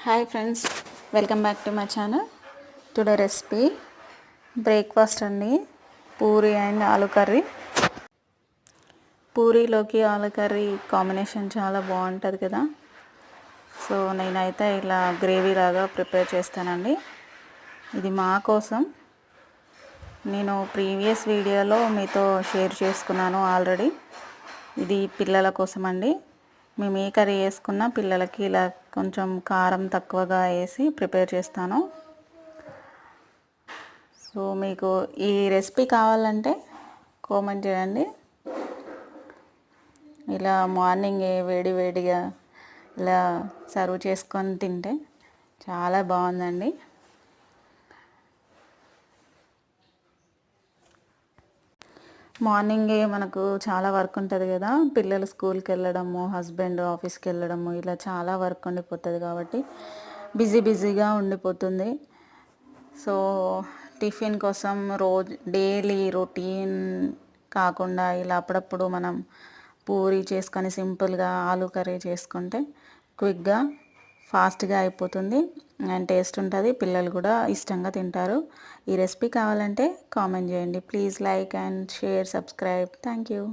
Hi friends, welcome back to my channel. Today recipe breakfast అండి. Puri and ఆలు curry. పూరీలోకి ఆలు curry combination చాలా బాగుంటుంది కదా. సో నేనైతే ఇలా గ్రేవీ లాగా ప్రిపేర్ చేస్తానండి. ఇది మా కోసం. నేను ప్రీవియస్ వీడియోలో మీతో షేర్ చేసుకున్నాను ఆల్రెడీ. ఇది పిల్లల కోసం అండి. మేము ఏ కర్రీ వేసుకున్నా పిల్లలకి ఇలా కొంచెం కారం తక్కువగా వేసి ప్రిపేర్ చేస్తాను. సో మీకు ఈ రెసిపీ కావాలంటే కామెంట్ చేయండి. ఇలా మార్నింగ్ వేడి వేడిగా ఇలా సర్వ్ చేసుకొని తింటే చాలా బాగుందండి. మార్నింగే మనకు చాలా వర్క్ ఉంటుంది కదా. పిల్లలు స్కూల్కి వెళ్ళడము, హస్బెండ్ ఆఫీస్కి వెళ్ళడము, ఇలా చాలా వర్క్ ఉండిపోతుంది కాబట్టి బిజీగా ఉండిపోతుంది. సో టిఫిన్ కోసం రోజు డైలీ రొటీన్ కాకుండా ఇలా అప్పుడప్పుడు మనం పూరి చేసుకొని సింపుల్గా ఆలు కర్రీ చేసుకుంటే క్విక్గా ఫాస్ట్గా అయిపోతుంది అండ్ టేస్ట్ ఉంటుంది. పిల్లలు కూడా ఇష్టంగా తింటారు. ఈ రెసిపీ కావాలంటే కామెంట్ చేయండి. Please like and share, subscribe. Thank you.